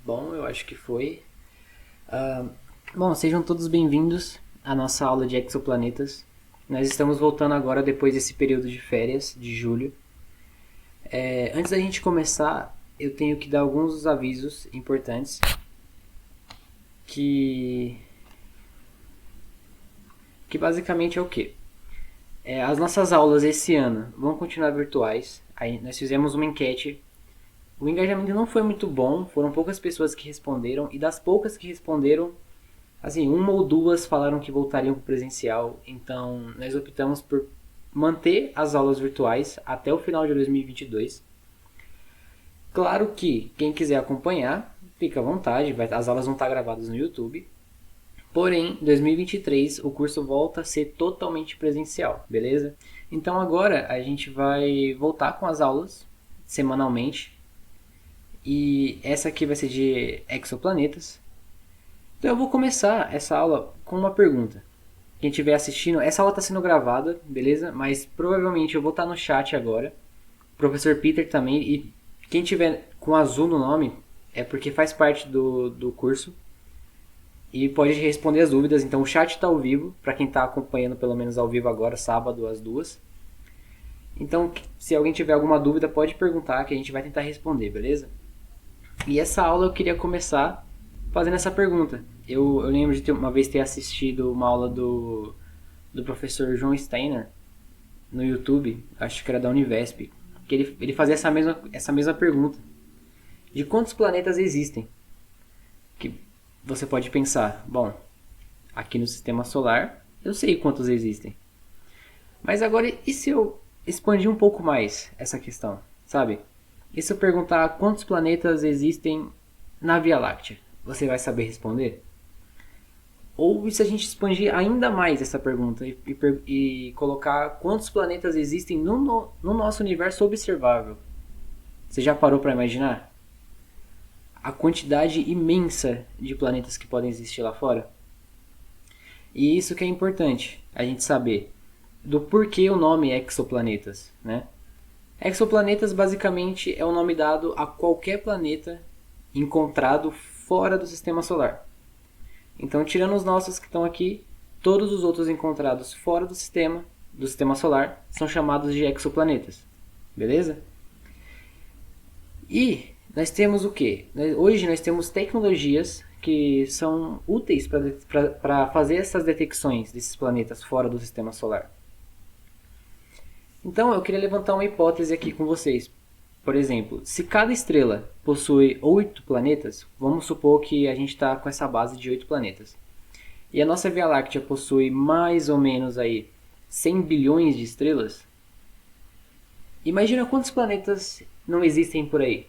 Bom, eu acho que foi. Ah, Bom, sejam todos bem-vindos à nossa aula de exoplanetas. Nós estamos voltando agora depois desse período de férias, de julho. Antes da gente começar, eu tenho que dar alguns avisos importantes que, que basicamente é o quê? As nossas aulas esse ano vão continuar virtuais. Aí nós fizemos uma enquete. O engajamento não foi muito bom, foram poucas pessoas que responderam, e das poucas que responderam, assim, uma ou duas falaram que voltariam para o presencial, então nós optamos por manter as aulas virtuais até o final de 2022. Claro que quem quiser acompanhar, fica à vontade, as aulas vão estar gravadas no YouTube. Porém, em 2023 o curso volta a ser totalmente presencial, beleza? Então agora a gente vai voltar com as aulas semanalmente. E essa aqui vai ser de exoplanetas. Então eu vou começar essa aula com uma pergunta. Quem estiver assistindo, essa aula está sendo gravada, beleza? Mas provavelmente eu vou estar no chat agora. O professor Peter também. E quem tiver com azul no nome é porque faz parte do curso. E pode responder as dúvidas. Então o chat está ao vivo, para quem está acompanhando pelo menos ao vivo agora, sábado, às 2. Então, se alguém tiver alguma dúvida, pode perguntar que a gente vai tentar responder, beleza? E essa aula eu queria começar fazendo essa pergunta. Eu lembro de uma vez ter assistido uma aula do professor João Steiner no YouTube, acho que era da Univesp, que ele fazia essa mesma pergunta. De quantos planetas existem? Que você pode pensar, bom, aqui no sistema solar eu sei quantos existem. Mas agora, e se eu expandir um pouco mais essa questão, sabe? E se eu perguntar quantos planetas existem na Via Láctea? Você vai saber responder? Ou se a gente expandir ainda mais essa pergunta e colocar quantos planetas existem no nosso universo observável? Você já parou para imaginar? A quantidade imensa de planetas que podem existir lá fora? E isso que é importante a gente saber do porquê o nome exoplanetas, né? Exoplanetas basicamente é o nome dado a qualquer planeta encontrado fora do sistema solar. Então, tirando os nossos que estão aqui, todos os outros encontrados fora do sistema solar, são chamados de exoplanetas. Beleza? E nós temos o quê? Hoje nós temos tecnologias que são úteis para fazer essas detecções desses planetas fora do sistema solar. Então eu queria levantar uma hipótese aqui com vocês. Por exemplo, se cada estrela possui 8 planetas, vamos supor que a gente está com essa base de 8 planetas. E a nossa Via Láctea possui mais ou menos aí 100 bilhões de estrelas. Imagina quantos planetas não existem por aí.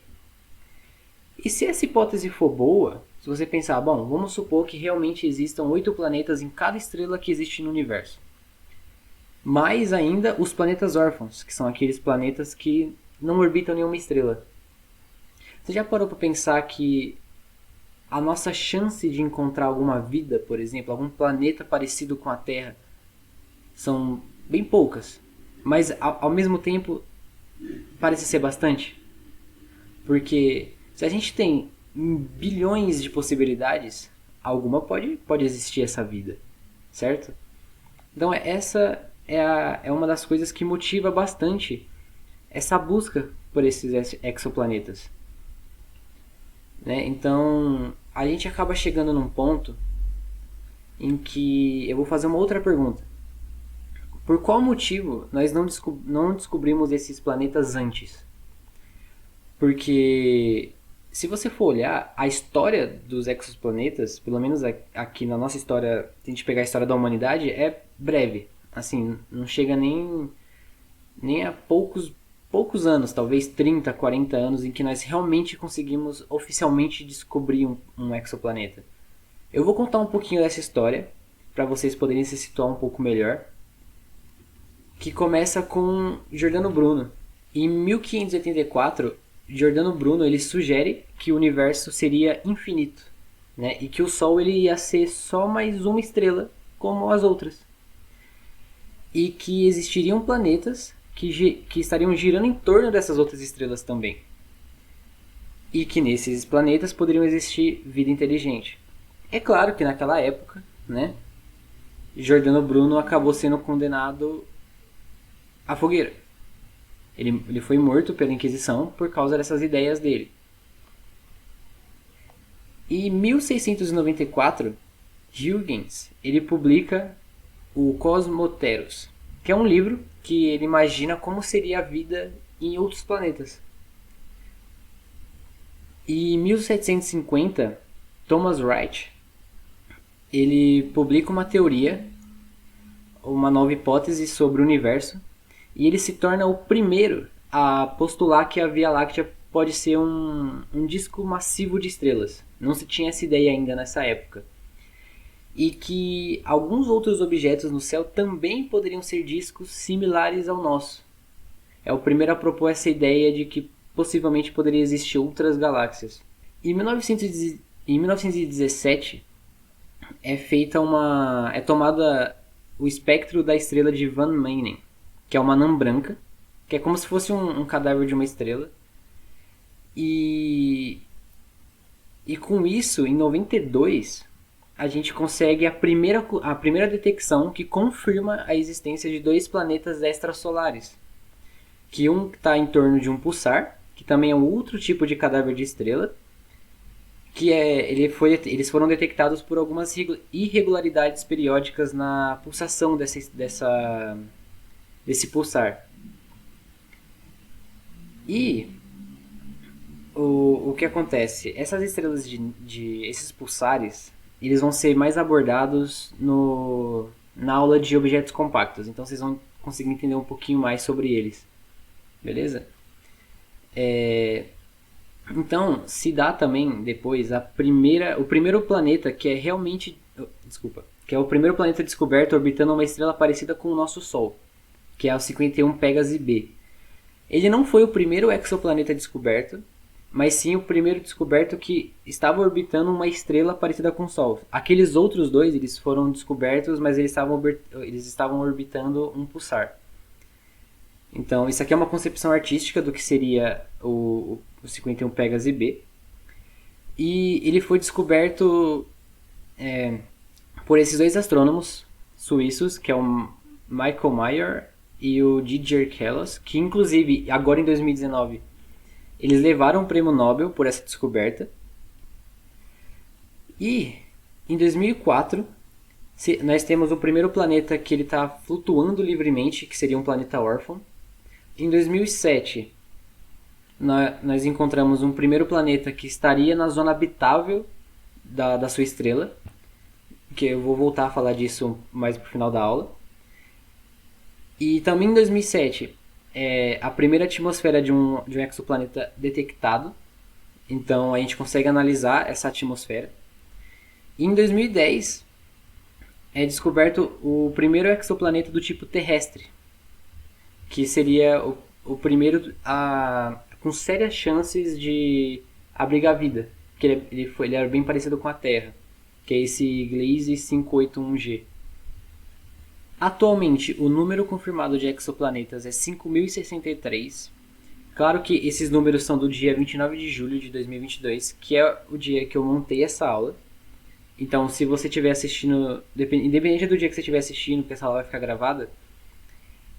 E se essa hipótese for boa, se você pensar, bom, vamos supor que realmente existam 8 planetas em cada estrela que existe no universo. Mais ainda os planetas órfãos, que são aqueles planetas que não orbitam nenhuma estrela. Você já parou para pensar que a nossa chance de encontrar alguma vida, por exemplo, algum planeta parecido com a Terra, são bem poucas, mas ao mesmo tempo parece ser bastante? Porque se a gente tem bilhões de possibilidades, alguma pode existir essa vida, certo? Então essa é uma das coisas que motiva bastante essa busca por esses exoplanetas. Né? Então a gente acaba chegando num ponto em que eu vou fazer uma outra pergunta. Por qual motivo nós não descobrimos esses planetas antes? Porque se você for olhar a história dos exoplanetas, pelo menos aqui na nossa história, se a gente pegar a história da humanidade, é breve. Assim, não chega nem a poucos anos, talvez 30, 40 anos, em que nós realmente conseguimos oficialmente descobrir um exoplaneta. Eu vou contar um pouquinho dessa história, para vocês poderem se situar um pouco melhor, que começa com Giordano Bruno. Em 1584, Giordano Bruno ele sugere que o universo seria infinito, né? E que o Sol ele ia ser só mais uma estrela como as outras. E que existiriam planetas que estariam girando em torno dessas outras estrelas também. e que nesses planetas poderiam existir vida inteligente. É claro que naquela época, né, Giordano Bruno acabou sendo condenado à fogueira. Ele foi morto pela Inquisição por causa dessas ideias dele. E em 1694, Huygens ele publica o Cosmoteros, que é um livro que ele imagina como seria a vida em outros planetas. E em 1750, Thomas Wright ele publica uma teoria, uma nova hipótese sobre o universo, e ele se torna o primeiro a postular que a Via Láctea pode ser um disco massivo de estrelas. Não se tinha essa ideia ainda nessa época. E que alguns outros objetos no céu também poderiam ser discos similares ao nosso. É o primeiro a propor essa ideia de que possivelmente poderia existir outras galáxias. Em 1917 é tomada o espectro da estrela de Van Manen, que é uma anã branca, que é como se fosse um cadáver de uma estrela. E com isso, em 92, a gente consegue a primeira detecção que confirma a existência de dois planetas extrasolares. Que um está em torno de um pulsar, que também é um outro tipo de cadáver de estrela, que eles foram detectados por algumas irregularidades periódicas na pulsação desse pulsar. E o que acontece? Essas estrelas esses pulsares, eles vão ser mais abordados na aula de objetos compactos. Então vocês vão conseguir entender um pouquinho mais sobre eles. Beleza? Então, se dá também depois o primeiro planeta que é realmente... Desculpa. Que é o primeiro planeta descoberto orbitando uma estrela parecida com o nosso Sol, que é o 51 Pégase B. Ele não foi o primeiro exoplaneta descoberto, mas sim o primeiro descoberto que estava orbitando uma estrela parecida com o Sol. Aqueles outros dois eles foram descobertos, mas eles estavam orbitando um pulsar. Então, isso aqui é uma concepção artística do que seria o 51 Pégase B. E ele foi descoberto por esses dois astrônomos suíços, que é o Michael Mayer e o Didier Queloz, que inclusive, agora em 2019, eles levaram o prêmio Nobel por essa descoberta. E em 2004, nós temos o primeiro planeta que ele está flutuando livremente, que seria um planeta órfão. Em 2007, nós encontramos um primeiro planeta que estaria na zona habitável da sua estrela, que eu vou voltar a falar disso mais pro final da aula. E também em 2007, a primeira atmosfera de um exoplaneta detectado. Então a gente consegue analisar essa atmosfera. E em 2010 é descoberto o primeiro exoplaneta do tipo terrestre, que seria o primeiro com sérias chances de abrigar vida, porque ele era bem parecido com a Terra, que é esse Gliese 581G. Atualmente, o número confirmado de exoplanetas é 5.063. Claro que esses números são do dia 29 de julho de 2022, que é o dia que eu montei essa aula. Então, se você estiver assistindo, independente do dia que você estiver assistindo, porque essa aula vai ficar gravada,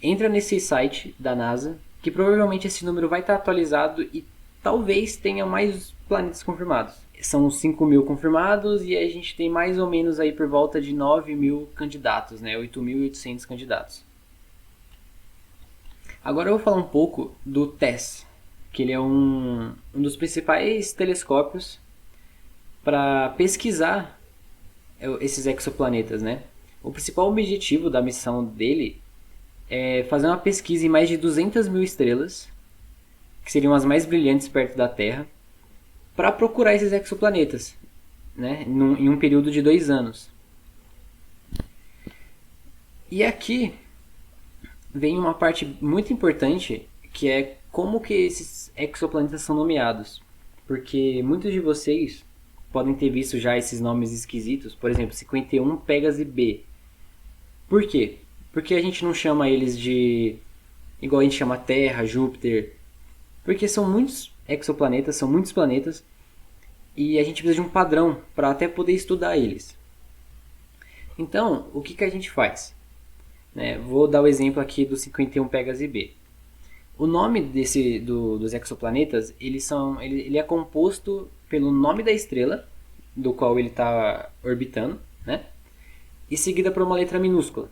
entra nesse site da NASA, que provavelmente esse número vai estar atualizado e talvez tenha mais planetas confirmados. São 5.000 confirmados e a gente tem mais ou menos aí por volta de 9.000 candidatos, né? 8.800 candidatos. Agora eu vou falar um pouco do TESS, que ele é um dos principais telescópios para pesquisar esses exoplanetas, né? O principal objetivo da missão dele é fazer uma pesquisa em mais de 200.000 estrelas, que seriam as mais brilhantes perto da Terra, para procurar esses exoplanetas, né, em um período de 2 anos. E aqui vem uma parte muito importante, que é como que esses exoplanetas são nomeados. Porque muitos de vocês podem ter visto já esses nomes esquisitos, por exemplo, 51 Pégase B. Por quê? Porque a gente não chama eles de igual a gente chama Terra, Júpiter, porque são exoplanetas, são muitos planetas, e a gente precisa de um padrão para até poder estudar eles. Então, o que a gente faz? Vou dar o exemplo aqui do 51 Pégase B. O nome dos exoplanetas, ele é composto pelo nome da estrela, do qual ele está orbitando, né? E seguida por uma letra minúscula,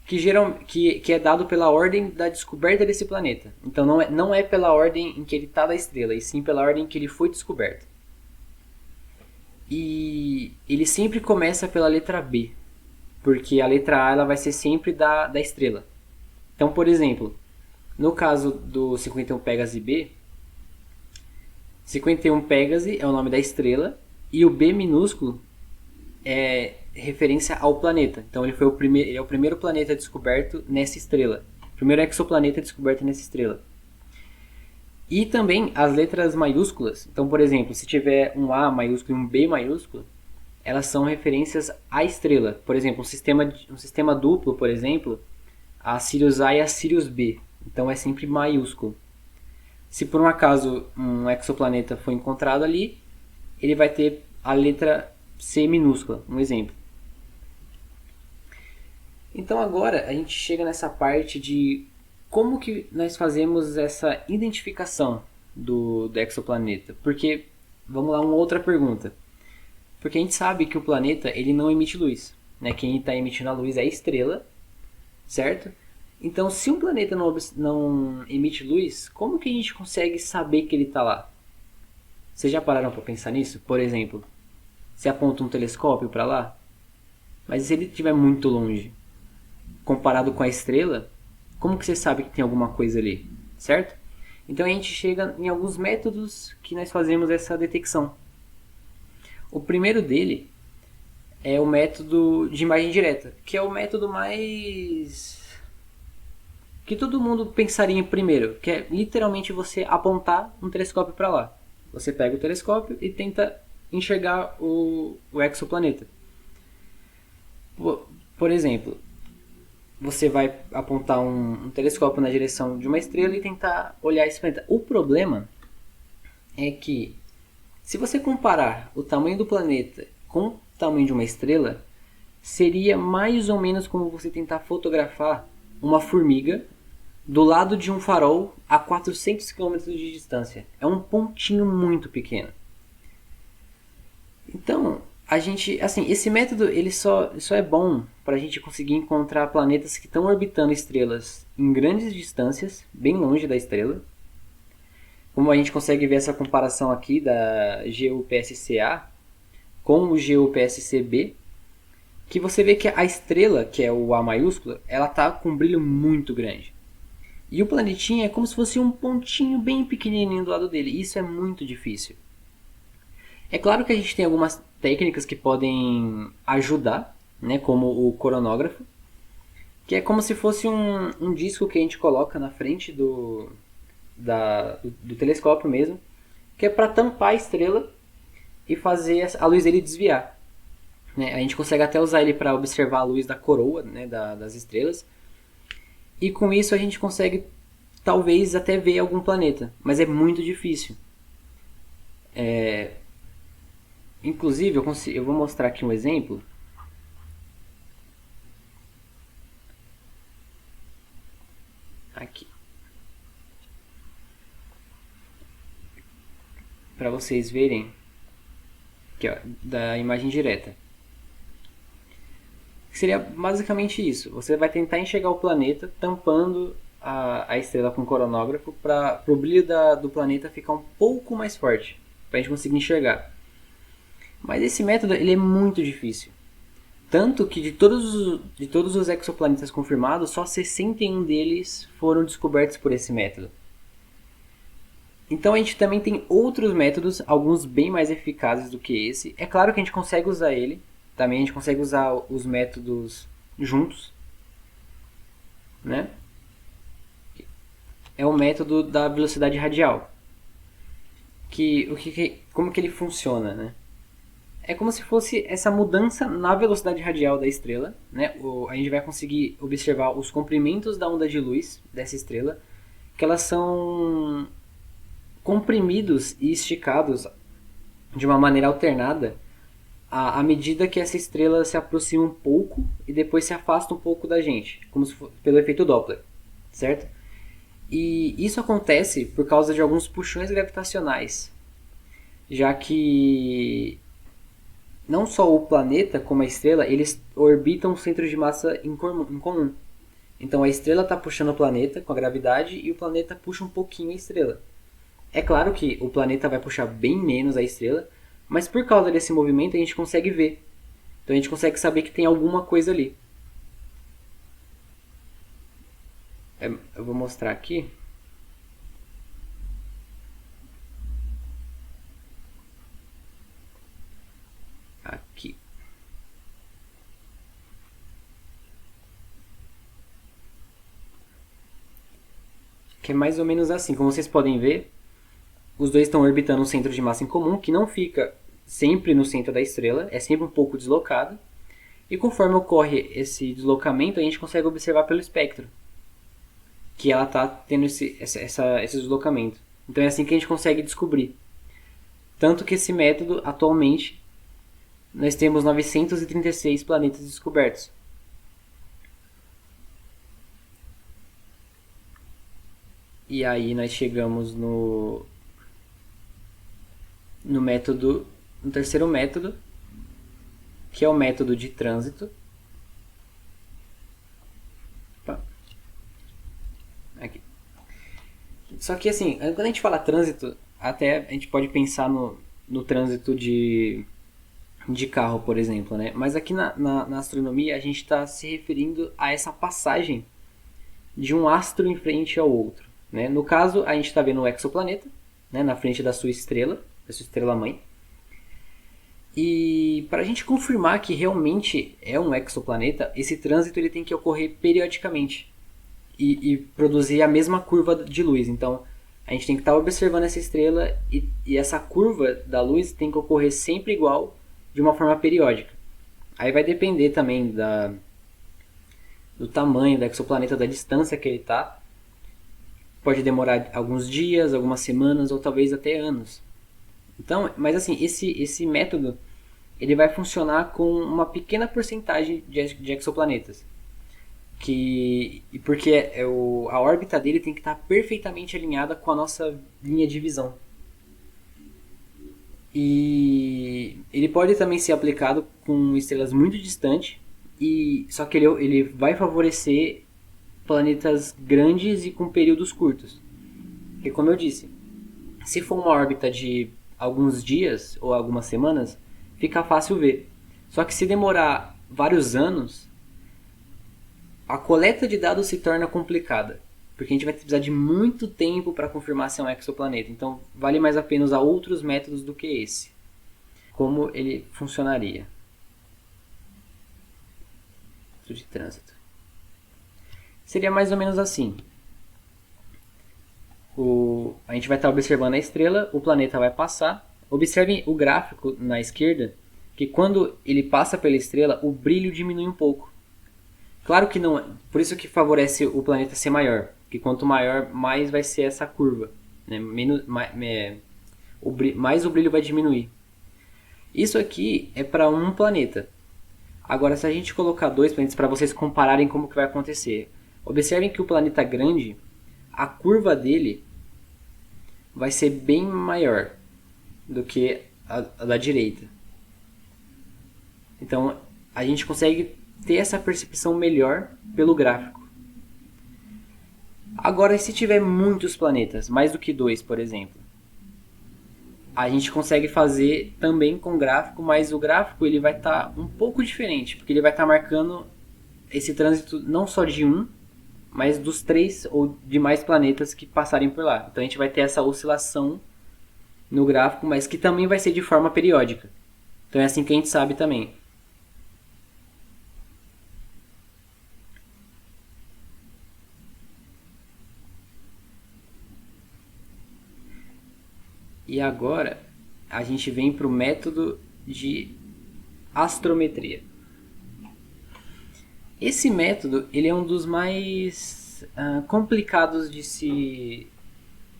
que é dado pela ordem da descoberta desse planeta. Então não é pela ordem em que ele está da estrela, e sim pela ordem em que ele foi descoberto. E ele sempre começa pela letra B, porque a letra A ela vai ser sempre da estrela. Então, por exemplo, no caso do 51 Pégase B, 51 Pégase é o nome da estrela e o B minúsculo é referência ao planeta. Então ele é o primeiro planeta descoberto nessa estrela. O primeiro exoplaneta descoberto nessa estrela. E também as letras maiúsculas. Então, por exemplo, se tiver um A maiúsculo e um B maiúsculo, elas são referências à estrela. Por exemplo, um sistema duplo, por exemplo, a Sirius A e a Sirius B. Então é sempre maiúsculo. Se por um acaso um exoplaneta foi encontrado ali, ele vai ter a letra C minúscula, um exemplo. Então agora a gente chega nessa parte de como que nós fazemos essa identificação do exoplaneta. Porque, vamos lá, uma outra pergunta. Porque a gente sabe que o planeta ele não emite luz. Né? Quem está emitindo a luz é a estrela, certo? Então, se um planeta não emite luz, como que a gente consegue saber que ele está lá? Vocês já pararam para pensar nisso? Por exemplo, você aponta um telescópio para lá, mas se ele estiver muito longe, comparado com a estrela, como que você sabe que tem alguma coisa ali, certo? Então a gente chega em alguns métodos que nós fazemos essa detecção. O primeiro dele é o método de imagem direta, que é o método mais que todo mundo pensaria em primeiro, que é literalmente você apontar um telescópio para lá. Você pega o telescópio e tenta enxergar o exoplaneta. Por exemplo, você vai apontar um telescópio na direção de uma estrela e tentar olhar esse planeta. O problema é que, se você comparar o tamanho do planeta com o tamanho de uma estrela, seria mais ou menos como você tentar fotografar uma formiga do lado de um farol a 400 km de distância. É um pontinho muito pequeno. Então, esse método ele só é bom para a gente conseguir encontrar planetas que estão orbitando estrelas em grandes distâncias, bem longe da estrela. Como a gente consegue ver essa comparação aqui da GU-PSCA com o GU-PSCB, que você vê que a estrela, que é o A maiúsculo, ela está com um brilho muito grande. E o planetinha é como se fosse um pontinho bem pequenininho do lado dele. Isso é muito difícil. É claro que a gente tem algumas técnicas que podem ajudar, né, como o coronógrafo, que é como se fosse um disco que a gente coloca na frente do telescópio mesmo, que é para tampar a estrela e fazer a luz dele desviar. Né? A gente consegue até usar ele para observar a luz da coroa, né, das estrelas. E com isso a gente consegue talvez até ver algum planeta, mas é muito difícil. Inclusive eu vou mostrar aqui um exemplo. Aqui. Para vocês verem aqui, ó, da imagem direta. Seria basicamente isso. Você vai tentar enxergar o planeta tampando a estrela com o coronógrafo para o brilho do planeta ficar um pouco mais forte, para a gente conseguir enxergar. Mas esse método ele é muito difícil. Tanto que de todos os exoplanetas confirmados, só 61 deles foram descobertos por esse método. Então a gente também tem outros métodos, alguns bem mais eficazes do que esse. É claro que a gente consegue usar ele. Também a gente consegue usar os métodos juntos, né? É o método da velocidade radial. Como que ele funciona, né? É como se fosse essa mudança na velocidade radial da estrela, né? A gente vai conseguir observar os comprimentos da onda de luz dessa estrela, que elas são comprimidos e esticados de uma maneira alternada à medida que essa estrela se aproxima um pouco e depois se afasta um pouco da gente, como se for, pelo efeito Doppler, certo? E isso acontece por causa de alguns puxões gravitacionais, já que não só o planeta como a estrela, eles orbitam um centro de massa em comum. Então a estrela está puxando o planeta com a gravidade e o planeta puxa um pouquinho a estrela. É claro que o planeta vai puxar bem menos a estrela, mas por causa desse movimento a gente consegue ver. Então a gente consegue saber que tem alguma coisa ali. Eu vou mostrar aqui. Aqui. Que é mais ou menos assim. Como vocês podem ver, os dois estão orbitando um centro de massa em comum, que não fica sempre no centro da estrela, é sempre um pouco deslocado. E conforme ocorre esse deslocamento, a gente consegue observar pelo espectro que ela está tendo esse deslocamento. Então é assim que a gente consegue descobrir. Tanto que esse método, atualmente, nós temos 936 planetas descobertos. E aí nós chegamos no terceiro método, que é o método de trânsito. Aqui. Só que assim, quando a gente fala trânsito, até a gente pode pensar no trânsito de carro, por exemplo, né? Mas aqui na astronomia a gente está se referindo a essa passagem de um astro em frente ao outro, né? No caso, a gente está vendo o exoplaneta, né, na frente da sua estrela-mãe. E para a gente confirmar que realmente é um exoplaneta, esse trânsito ele tem que ocorrer periodicamente e produzir a mesma curva de luz. Então, a gente tem que estar observando essa estrela e essa curva da luz tem que ocorrer sempre igual, de uma forma periódica. Aí vai depender também do tamanho do exoplaneta, da distância que ele está. Pode demorar alguns dias, algumas semanas ou talvez até anos. Então, mas assim, esse método ele vai funcionar com uma pequena porcentagem de exoplanetas. Porque a órbita dele tem que estar perfeitamente alinhada com a nossa linha de visão. E ele pode também ser aplicado com estrelas muito distantes, só que ele vai favorecer planetas grandes e com períodos curtos. Porque, como eu disse, se for uma órbita de alguns dias ou algumas semanas, fica fácil ver. Só que se demorar vários anos, a coleta de dados se torna complicada, porque a gente vai precisar de muito tempo para confirmar se é um exoplaneta. Então, vale mais a pena usar outros métodos do que esse. Como ele funcionaria? De trânsito. Seria mais ou menos assim. A gente vai estar observando a estrela, o planeta vai passar. Observem o gráfico na esquerda, que quando ele passa pela estrela, o brilho diminui um pouco. Claro que não, por isso que favorece o planeta ser maior, que quanto maior, mais vai ser essa curva, né? Mais o brilho vai diminuir. Isso aqui é para um planeta. Agora, se a gente colocar dois planetas para vocês compararem como que vai acontecer, observem que o planeta grande, a curva dele vai ser bem maior do que a da direita. Então, a gente consegue ter essa percepção melhor pelo gráfico. Agora, se tiver muitos planetas, mais do que dois, por exemplo, a gente consegue fazer também com gráfico, mas o gráfico ele vai estar um pouco diferente, porque ele vai estar marcando esse trânsito não só de um, mas dos 3 ou de mais planetas que passarem por lá. Então a gente vai ter essa oscilação no gráfico, mas que também vai ser de forma periódica. Então é assim que a gente sabe também. E agora a gente vem para o método de astrometria. Esse método ele é um dos mais complicados de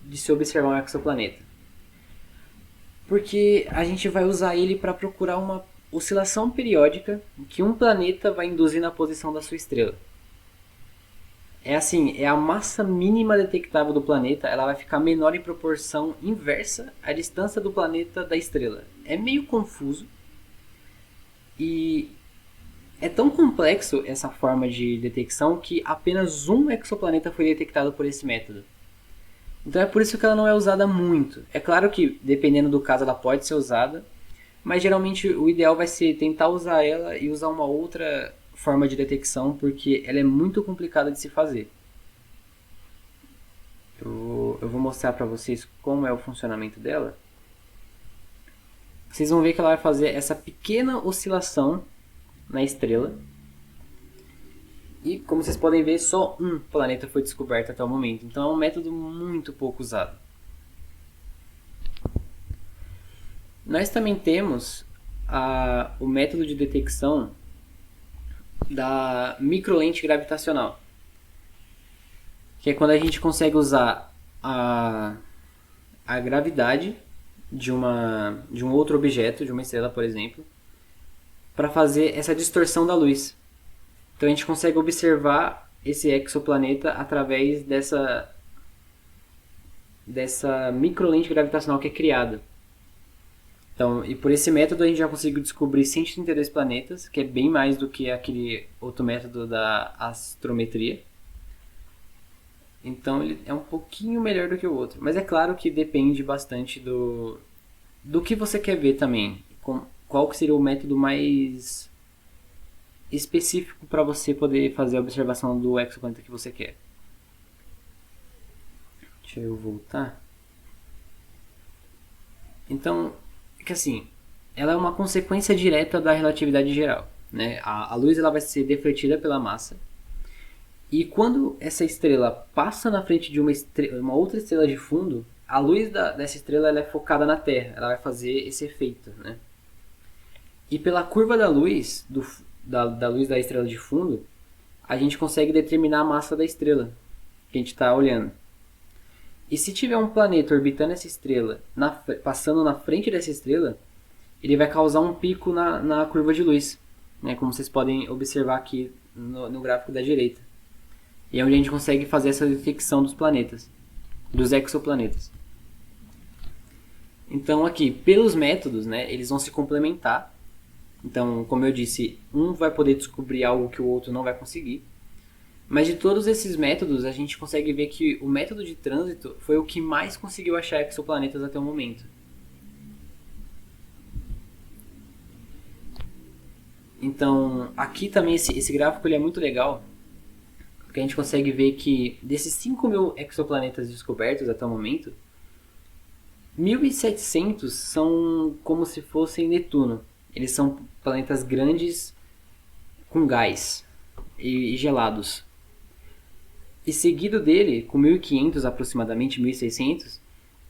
de se observar um exoplaneta? Porque a gente vai usar ele para procurar uma oscilação periódica que um planeta vai induzir na posição da sua estrela. É assim, é a massa mínima detectável do planeta, ela vai ficar menor em proporção inversa à distância do planeta da estrela. É meio confuso e é tão complexo essa forma de detecção que apenas um exoplaneta foi detectado por esse método. Então é por isso que ela não é usada muito. É claro que, dependendo do caso, ela pode ser usada, mas geralmente o ideal vai ser tentar usar ela e usar uma outra forma de detecção, porque ela é muito complicada de se fazer. Eu vou mostrar para vocês como é o funcionamento dela. Vocês vão ver que ela vai fazer essa pequena oscilação na estrela. E como vocês podem ver, só um planeta foi descoberto até o momento. Então é um método muito pouco usado. Nós também temos o método de detecção da microlente gravitacional, que é quando a gente consegue usar a gravidade de um outro objeto, de uma estrela, por exemplo, para fazer essa distorção da luz. Então a gente consegue observar esse exoplaneta através dessa microlente gravitacional que é criada. Então, e por esse método a gente já conseguiu descobrir 132 planetas, que é bem mais do que aquele outro método da astrometria. Então ele é um pouquinho melhor do que o outro. Mas é claro que depende bastante do que você quer ver também. Qual que seria o método mais específico para você poder fazer a observação do exoplaneta que você quer. Deixa eu voltar. Então, que assim, ela é uma consequência direta da relatividade geral, né? A luz ela vai ser defletida pela massa. E quando essa estrela passa na frente de uma outra estrela de fundo, a luz dessa estrela ela é focada na Terra. Ela vai fazer esse efeito, né? E pela curva da luz, da luz da estrela de fundo, a gente consegue determinar a massa da estrela que a gente está olhando. E se tiver um planeta orbitando essa estrela, passando na frente dessa estrela, ele vai causar um pico na curva de luz, né? Como vocês podem observar aqui no gráfico da direita. E é onde a gente consegue fazer essa detecção dos planetas, dos exoplanetas. Então aqui, pelos métodos, né, eles vão se complementar. Então, como eu disse, um vai poder descobrir algo que o outro não vai conseguir. Mas de todos esses métodos, a gente consegue ver que o método de trânsito foi o que mais conseguiu achar exoplanetas até o momento. Então, aqui também esse gráfico ele é muito legal, porque a gente consegue ver que desses 5.000 exoplanetas descobertos até o momento, 1.700 são como se fossem Netuno. Eles são planetas grandes com gás e gelados. E seguido dele, com 1.500 aproximadamente, 1.600,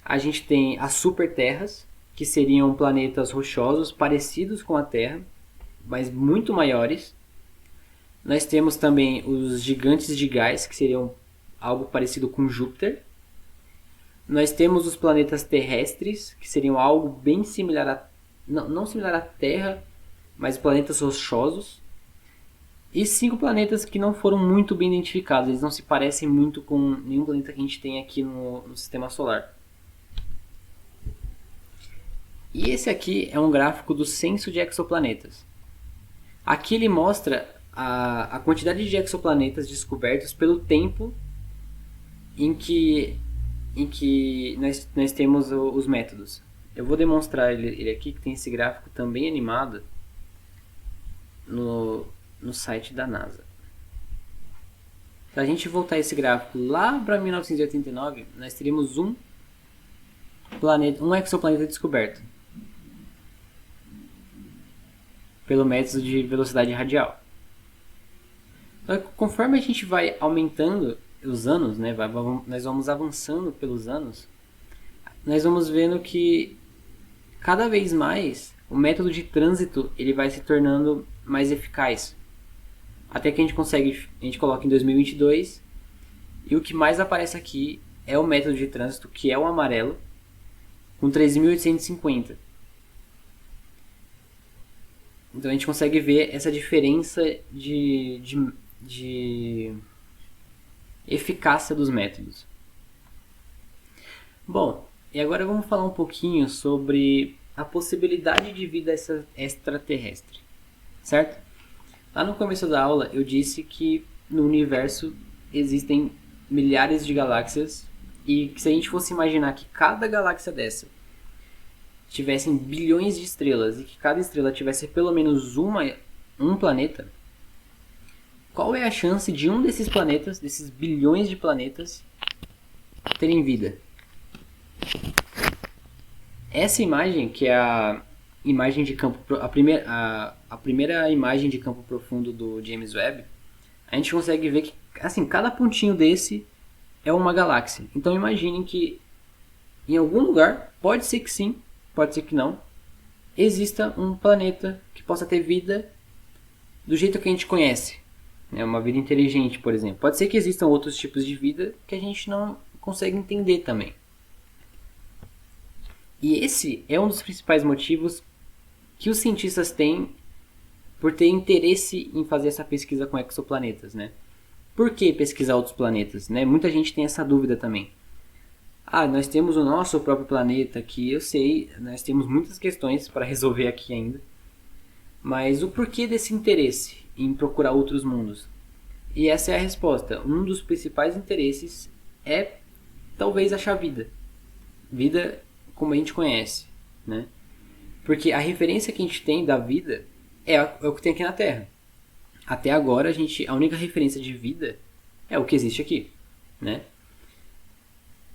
a gente tem as superterras, que seriam planetas rochosos parecidos com a Terra, mas muito maiores. Nós temos também os gigantes de gás, que seriam algo parecido com Júpiter. Nós temos os planetas terrestres, que seriam algo bem similar não similar à Terra, mas planetas rochosos. E 5 planetas que não foram muito bem identificados. Eles não se parecem muito com nenhum planeta que a gente tem aqui no Sistema Solar. E esse aqui é um gráfico do censo de exoplanetas. Aqui ele mostra a quantidade de exoplanetas descobertos pelo tempo em que nós temos os métodos. Eu vou demonstrar ele aqui, que tem esse gráfico também animado no site da NASA. Se a gente voltar esse gráfico lá para 1989, nós teríamos um exoplaneta descoberto pelo método de velocidade radial. Então, conforme a gente vai aumentando os anos, né, nós vamos avançando pelos anos, nós vamos vendo que cada vez mais o método de trânsito ele vai se tornando mais eficaz. Até que a gente coloca em 2022 e o que mais aparece aqui é o método de trânsito, que é o amarelo, com 13.850. Então a gente consegue ver essa diferença de eficácia dos métodos. Bom, e agora vamos falar um pouquinho sobre a possibilidade de vida extraterrestre, certo? Lá no começo da aula eu disse que no universo existem milhares de galáxias e que se a gente fosse imaginar que cada galáxia dessa tivessem bilhões de estrelas e que cada estrela tivesse pelo menos um planeta, qual é a chance de um desses planetas, desses bilhões de planetas, terem vida? Essa imagem, que é a imagem de campo, a primeira imagem de campo profundo do James Webb, a gente consegue ver que assim, cada pontinho desse é uma galáxia. Então imaginem que em algum lugar, pode ser que sim, pode ser que não, exista um planeta que possa ter vida do jeito que a gente conhece. Uma vida inteligente, por exemplo. Pode ser que existam outros tipos de vida que a gente não consegue entender também. E esse é um dos principais motivos que os cientistas têm por ter interesse em fazer essa pesquisa com exoplanetas, né? Por que pesquisar outros planetas, né? Muita gente tem essa dúvida também. Nós temos o nosso próprio planeta aqui, eu sei, nós temos muitas questões para resolver aqui ainda. Mas o porquê desse interesse em procurar outros mundos? E essa é a resposta. Um dos principais interesses é talvez achar vida. Vida como a gente conhece, né? Porque a referência que a gente tem da vida é o que tem aqui na Terra. Até agora, a única referência de vida é o que existe aqui, né?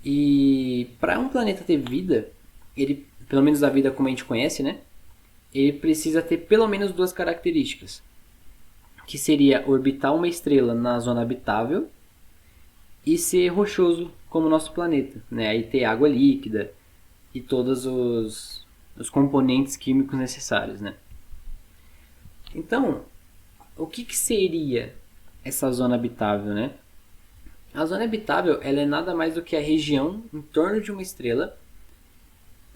E para um planeta ter vida, ele, pelo menos a vida como a gente conhece, né? Ele precisa ter pelo menos duas características, que seria orbitar uma estrela na zona habitável e ser rochoso como o nosso planeta, né? Aí ter água líquida e todos os componentes químicos necessários, né? Então, o que seria essa zona habitável, né? A zona habitável ela é nada mais do que a região em torno de uma estrela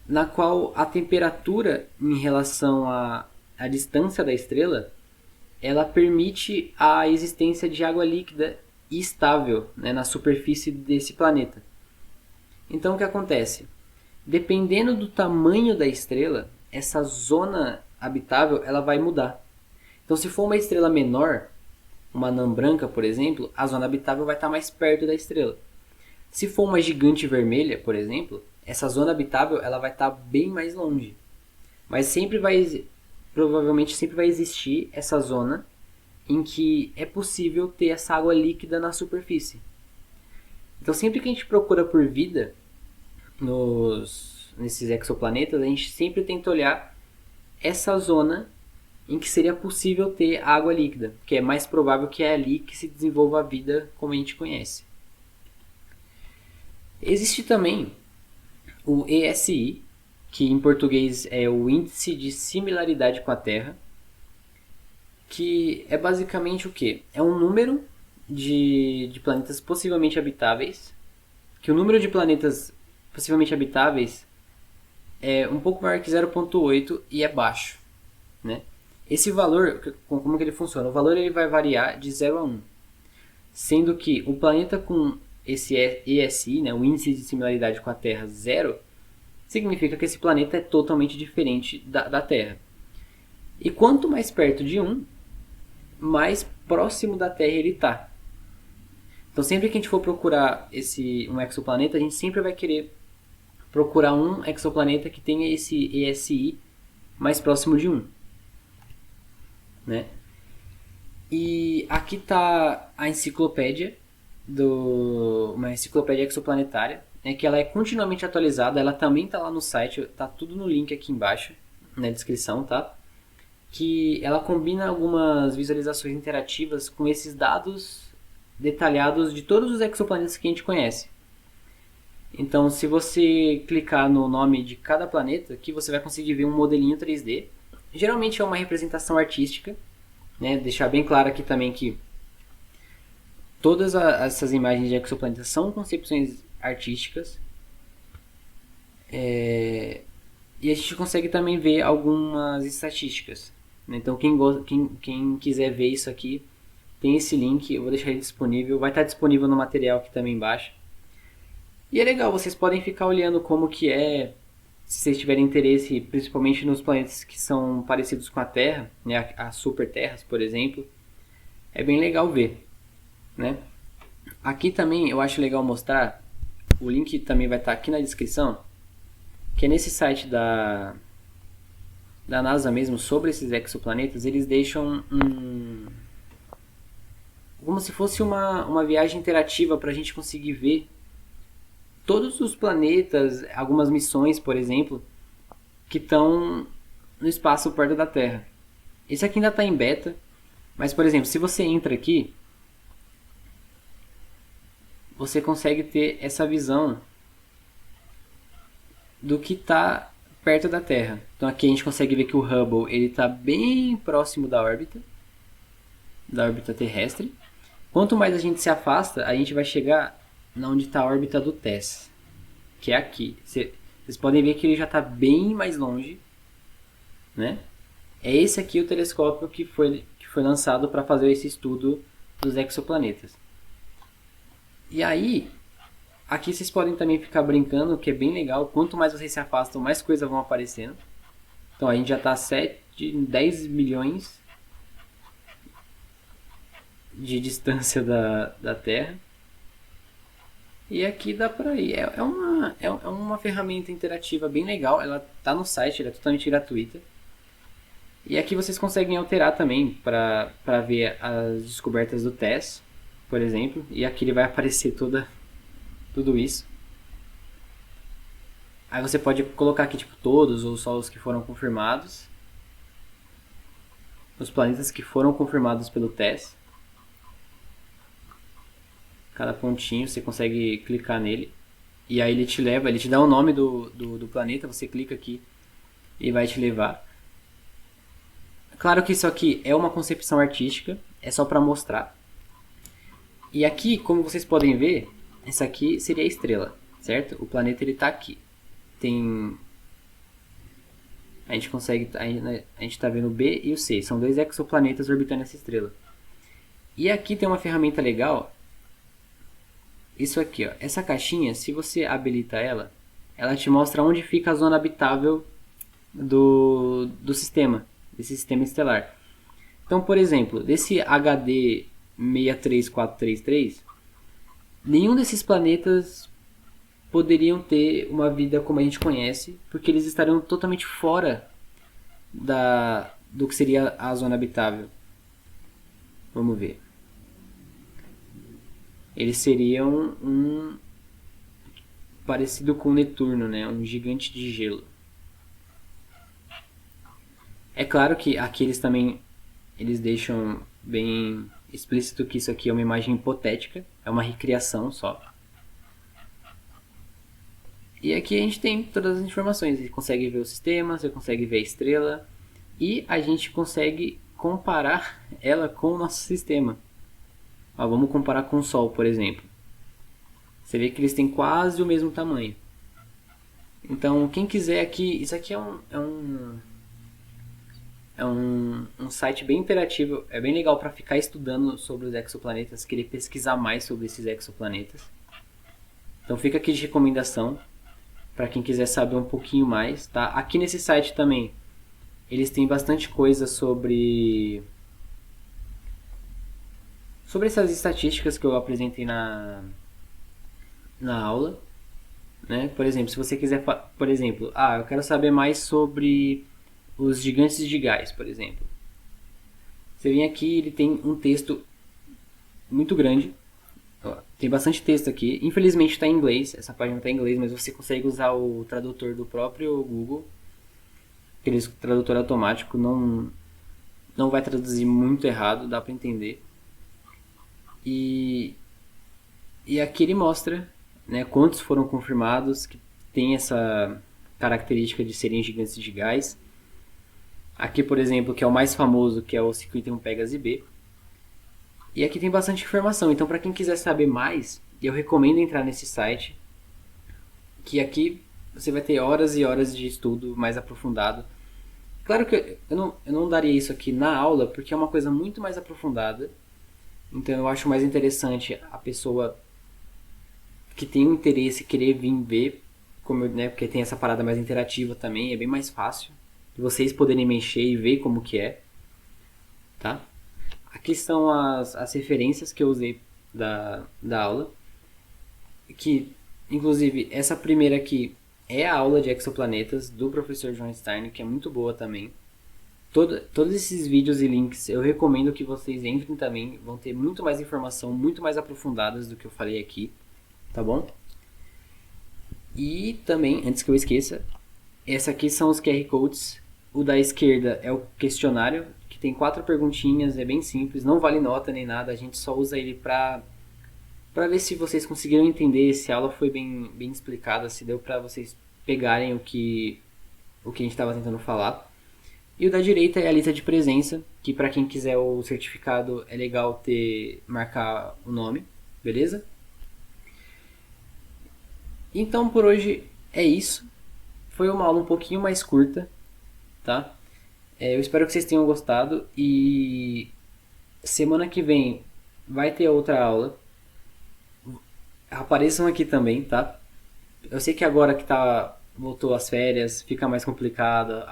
na qual a temperatura em relação à distância da estrela ela permite a existência de água líquida e estável, né, na superfície desse planeta. Então o que acontece? Dependendo do tamanho da estrela, essa zona habitável ela vai mudar. Então se for uma estrela menor, uma anã branca, por exemplo, a zona habitável vai estar mais perto da estrela. Se for uma gigante vermelha, por exemplo, essa zona habitável ela vai estar bem mais longe. Mas provavelmente sempre vai existir essa zona em que é possível ter essa água líquida na superfície. Então sempre que a gente procura por vida nesses exoplanetas, a gente sempre tenta olhar essa zona em que seria possível ter água líquida, que é mais provável que é ali que se desenvolva a vida como a gente conhece. Existe também o ESI, que em português é o Índice de Similaridade com a Terra, que é basicamente o quê? É um número de planetas possivelmente habitáveis, que o número de planetas possivelmente habitáveis é um pouco maior que 0,8 e é baixo, né? Esse valor, como que ele funciona? O valor ele vai variar de 0 a 1, sendo que o planeta com esse ESI, né, o Índice de Similaridade com a Terra, 0, significa que esse planeta é totalmente diferente da Terra. E quanto mais perto de 1, mais próximo da Terra ele está. Então sempre que a gente for procurar um exoplaneta, a gente sempre vai querer procurar um exoplaneta que tenha esse ESI mais próximo de 1. Né? E aqui está a enciclopédia, uma enciclopédia exoplanetária, né, que ela é continuamente atualizada, ela também está lá no site, está tudo no link aqui embaixo, na descrição, tá? Que ela combina algumas visualizações interativas com esses dados detalhados de todos os exoplanetas que a gente conhece. Então, se você clicar no nome de cada planeta, aqui você vai conseguir ver um modelinho 3D. Geralmente é uma representação artística, né? Deixar bem claro aqui também que todas essas imagens de exoplanetas são concepções artísticas. E a gente consegue também ver algumas estatísticas. Então quem quiser ver isso aqui, tem esse link, eu vou deixar ele disponível. Vai estar disponível no material aqui também embaixo. E é legal, vocês podem ficar olhando como que é, se vocês tiverem interesse, principalmente nos planetas que são parecidos com a Terra, né, as super terras, por exemplo. É bem legal ver, né? Aqui também eu acho legal mostrar, o link também vai estar aqui na descrição, que é nesse site da NASA mesmo, sobre esses exoplanetas, eles deixam como se fosse uma viagem interativa para a gente conseguir ver todos os planetas, algumas missões, por exemplo, que estão no espaço perto da Terra. Esse aqui ainda está em beta, mas, por exemplo, se você entra aqui, você consegue ter essa visão do que está perto da Terra. Então aqui a gente consegue ver que o Hubble está bem próximo da órbita terrestre. Quanto mais a gente se afasta, a gente vai chegar onde está a órbita do TESS, que é aqui. Vocês podem ver que ele já está bem mais longe, né? É esse aqui o telescópio que foi lançado para fazer esse estudo dos exoplanetas. E aí, aqui vocês podem também ficar brincando, que é bem legal. Quanto mais vocês se afastam, mais coisas vão aparecendo. Então a gente já está a 10 milhões de distância da Terra. E aqui dá para ir. É uma ferramenta interativa bem legal. Ela está no site, ela é totalmente gratuita. E aqui vocês conseguem alterar também para ver as descobertas do TESS, por exemplo. E aqui ele vai aparecer tudo isso. Aí você pode colocar aqui tipo todos ou só os que foram confirmados. Os planetas que foram confirmados pelo TESS. Cada pontinho você consegue clicar nele. E aí ele te dá o nome do planeta, você clica aqui e vai te levar. Claro que isso aqui é uma concepção artística, é só para mostrar. E aqui, como vocês podem ver, essa aqui seria a estrela, certo? O planeta ele está aqui. A gente está vendo o B e o C, são dois exoplanetas orbitando essa estrela. E aqui tem uma ferramenta legal. Isso aqui, ó, essa caixinha, se você habilita ela te mostra onde fica a zona habitável do sistema, desse sistema estelar. Então, por exemplo, desse HD 63433, nenhum desses planetas poderiam ter uma vida como a gente conhece, porque eles estariam totalmente fora do que seria a zona habitável. Vamos ver. Eles seriam parecido com Netuno, né? Um gigante de gelo. É claro que aqui eles deixam bem explícito que isso aqui é uma imagem hipotética, é uma recriação só. E aqui a gente tem todas as informações, você consegue ver o sistema, você consegue ver a estrela e a gente consegue comparar ela com o nosso sistema. Vamos comparar com o Sol, por exemplo. Você vê que eles têm quase o mesmo tamanho. Então, quem quiser aqui, isso aqui é um site bem interativo, é bem legal para ficar estudando sobre os exoplanetas, querer pesquisar mais sobre esses exoplanetas. Então fica aqui de recomendação para quem quiser saber um pouquinho mais, tá? Aqui nesse site também eles têm bastante coisa sobre essas estatísticas que eu apresentei na aula, né? Por exemplo, se você quiser, eu quero saber mais sobre os gigantes de gás, por exemplo. Você vem aqui, ele tem um texto muito grande. Tem bastante texto aqui. Infelizmente está em inglês, essa página está em inglês, mas você consegue usar o tradutor do próprio Google. Aquele tradutor automático não vai traduzir muito errado, dá para entender. E aqui ele mostra, né, quantos foram confirmados que tem essa característica de serem gigantes de gás. Aqui, por exemplo, que é o mais famoso, que é o 51 Pégase B. E aqui tem bastante informação, então para quem quiser saber mais, eu recomendo entrar nesse site. que aqui você vai ter horas e horas de estudo mais aprofundado. Claro que eu não daria isso aqui na aula, porque é uma coisa muito mais aprofundada. Então eu acho mais interessante a pessoa que tem um interesse querer vir ver, como, né, porque tem essa parada mais interativa também, é bem mais fácil de vocês poderem mexer e ver como que é, tá? Aqui são as referências que eu usei da aula, que inclusive essa primeira aqui é a aula de exoplanetas do professor John Stein, que é muito boa também. Todos esses vídeos e links eu recomendo que vocês entrem também, vão ter muito mais informação, muito mais aprofundadas do que eu falei aqui, tá bom? E também, antes que eu esqueça, essa aqui são os QR Codes. O da esquerda é o questionário, que tem 4 perguntinhas, é bem simples, não vale nota nem nada, a gente só usa ele pra ver se vocês conseguiram entender, se a aula foi bem explicada, se deu pra vocês pegarem o que a gente estava tentando falar. E o da direita é a lista de presença, que para quem quiser o certificado é legal marcar o nome, beleza? Então por hoje é isso. Foi uma aula um pouquinho mais curta, tá? Eu espero que vocês tenham gostado e semana que vem vai ter outra aula. Apareçam aqui também, tá? Eu sei que agora que voltou as férias, fica mais complicado.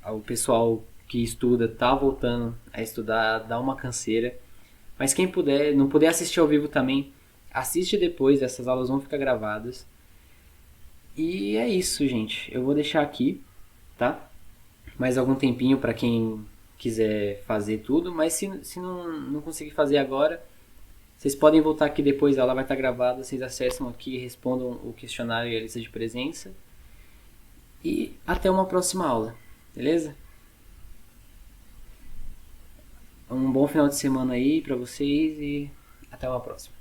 O pessoal que estuda tá voltando a estudar, dá uma canseira. Mas quem puder, não puder assistir ao vivo também, assiste depois, essas aulas vão ficar gravadas. E é isso, gente. Eu vou deixar aqui, tá? Mais algum tempinho para quem quiser fazer tudo, mas se não conseguir fazer agora, vocês podem voltar aqui depois, ela vai estar gravada, vocês acessam aqui, respondam o questionário e a lista de presença. E até uma próxima aula, beleza? Um bom final de semana aí pra vocês e até uma próxima.